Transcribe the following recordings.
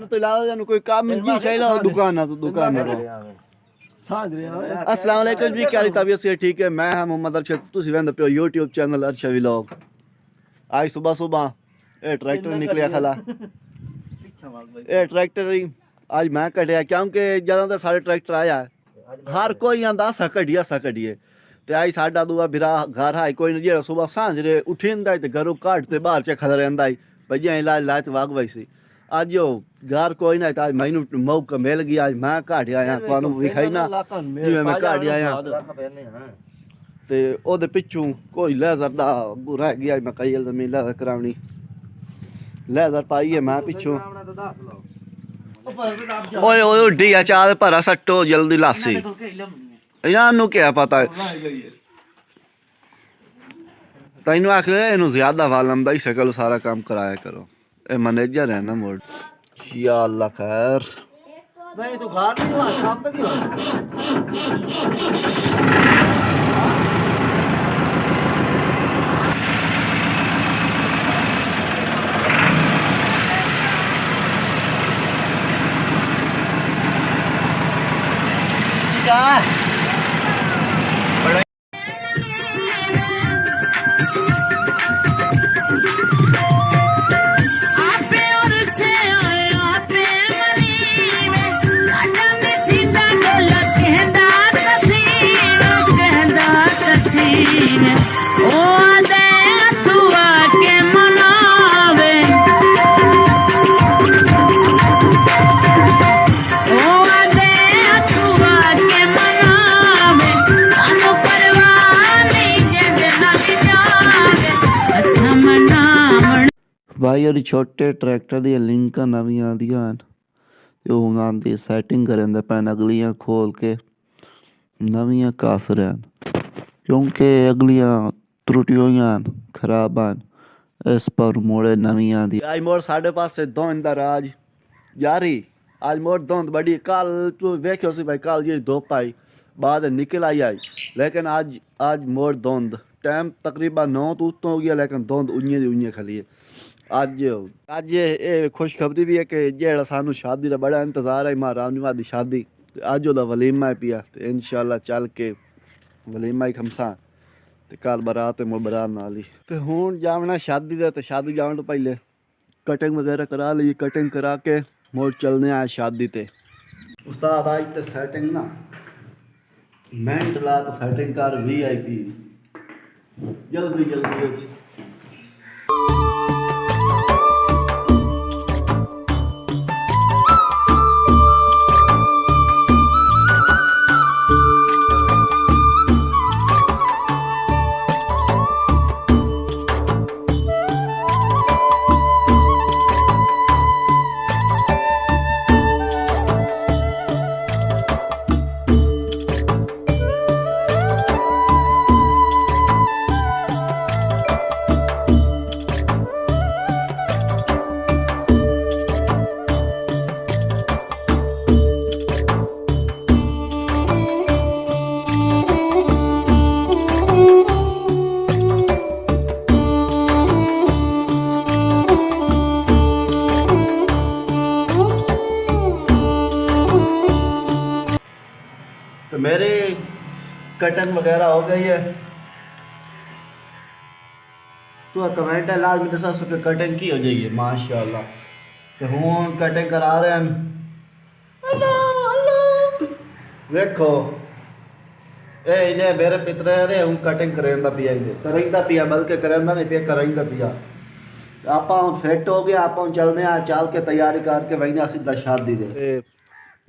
तो इलावा जानो कोई काम मिल जी चाहिए दुकान ना तो दुकान ना अस्सलाम वालेकुम जी, क्या तबीयत से ठीक है? मैं हाँ मोहम्मद अरशद, तुसी वेंदे पियो यूट्यूब चैनल अरशद व्लॉग। आज सुबह सुबह ये ट्रैक्टर निकलिया खला, ये ट्रैक्टर ही आज मैं कटिया क्योंकि जदों तो साढ़े ट्रैक्टर आया हर कोई आंदा असा कटिए ते आई साडा दूआ बिरा घर है कोई नहीं, जो सुबह सांझरे उठिंदा ते घरों काट ते बाहर च खड़ा रहिंदा भैया इलाज लात वाग वैसी आज जो घर कोई ना आज मैनू मौका मिल गया, आज मैं घाट आया तुहानू विखाई ना जिवें मैं घाट आया ते ओदे पिछू कोई लेज़र दा रह गया, मैं कई जमीन लेज़र करावनी लेज़र पाइए मैं पिछू ओए ओए उड्डी आ चाल भरा सट्टो जल्दी लासी इन्हां क्या पता तैनू आख इनू ज्यादा वालम दा सकल सारा काम कराया करो, ए मैनेजर है ना मोड़ या अल्लाह खैर नहीं तो घर नहीं हुआ शाम तक ही हुआ भाई और छोटे ट्रैक्टर दी लिंकां नवीं आंदियां ते हुण आंदी सैटिंग करन दे पैन अगलियां खोल के नवीं कस रहे क्योंकि अगलियां त्रुटि होइयां खराब आन इस पर मोड़े नवीं आंदी आज मोड़ साढ़े पास से धुंध दा राज यारी आज मोड़ धुंध बड़ी कल तू वेख्यो सी भाई कल जी धुप आई बाद निकल आई लेकिन आज मोड़ धुंध टाइम तकरीबन 9 तो उत्तों हो गया लेकिन धुंध उइयां खली है। अज ये खुशखबरी भी है कि जेड़ा सानू शादी का बड़ा इंतजार है मां रामनीवाद की शादी अज ओदा वलीमा है पिया ते इंशाल्लाह चल के वलीमा ही खमसा ते कल बारात है मोड़ बारात नाल ही ते हुण जावना शादी दे ते शादी जावन तो पहले कटिंग वगैरह करा ली, कटिंग करा के मोड़ चलने आए शादी ते उस्ताद आज ते सेटिंग ना मिनट ला तो सेटिंग कर VIP जल्दी तो मेरी कटिंग वगैरह हो गई है तो कमेंट है लाल में दसा सो कटिंग की हो जाएगी माशाल्लाह तो हूँ कटिंग करा रहे हैं देखो ए इन्हें मेरे पितरे रे हूँ कटिंग करेंदा पिया करेंदा पिया बल्कि करेंदा नहीं पिया करेंदा पिया आप फिट हो गया आप चलने चल के तैयारी करके वही सीधा शादी दे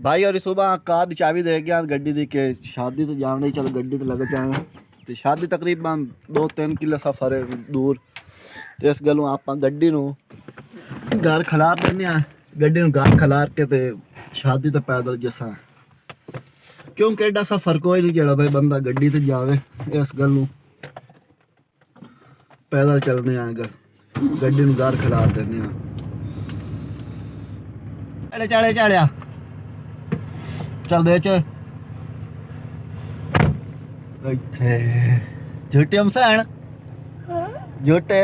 भाई और सुबह कार की चाबी दे गया गड्डी दी के शादी तो जाने चल गड्डी तो लग जाए तो शादी तकरीबन 2-3 किलो सफ़र है दूर तो इस गलों आप गड्डी घर खलार देने गड्डी घर खलार के ते शादी तो पैदल जसा क्योंकि एडा सफ़र कोई नहीं जड़ा भाई बंदा गड्डी ते जावे इस गलों पैदल चलने आएगा गड्डी घर खलार देने चढ़े चढ़िया चल दे ਇੱਥੇ झूठे हमसान झूठे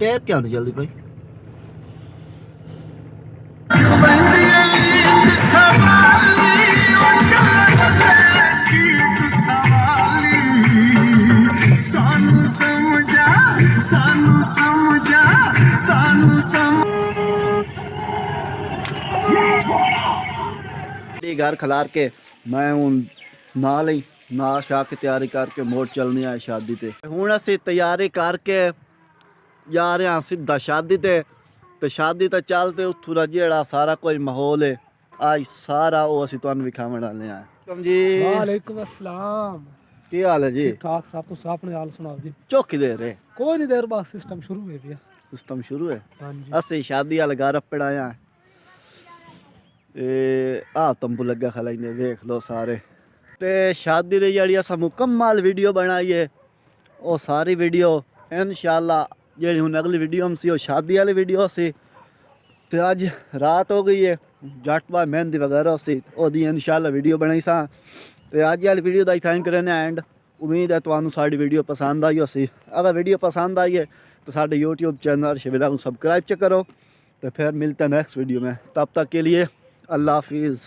ਟੇਪ ਕਿਉਂ ਨਹੀਂ ਜਲਦੀ ਭਾਈ? घर खिलार के मैं हूँ नाल ही ना शा के तैयारी करके मोड़ चलनी है शादी ते हुण असी तैयारी करके जा रहे हैं सीधा शादी ते शादी ते चलते उत्थू दा जेड़ा सारा कोई माहौल है आज सारा वो असी तुहानू विखावन वाले हैं जी। वालेकुम अस्सलाम। की हाल है जी? ठीक ठाक सब कुछ अपने हाल सुनाओ जी। चौकी देर है कोई नहीं देर बाद सिस्टम शुरू हो गया। सिस्टम शुरू है। हाँ जी। असी शादी वाला घर पड़ाया तंबू लगा खलाई ने वेख लो सारे ते शादी दी जेह्ड़ी असां मुकम्मल वीडियो बनाई है वो सारी वीडियो इंशाअल्लाह जेह्ड़ी हुन अगली वीडियो हम सी वो शादी वाली वीडियो सी ते अज रात हो गई है जट बाय मेहंदी वगैरह सी ओदी इंशाअल्लाह वीडियो बनाई सा ते अज वाली वीडियो दा थैंक करने एंड उम्मीद है तुहानू साडी वीडियो पसंद आई होसी। अगर वीडियो पसंद आई है तो साडे यूट्यूब चैनल शिविरा को सब्सक्राइब करो तो फिर मिलते हैं नेक्स्ट वीडियो में। तब तक के लिए अल्लाह हाफिज़।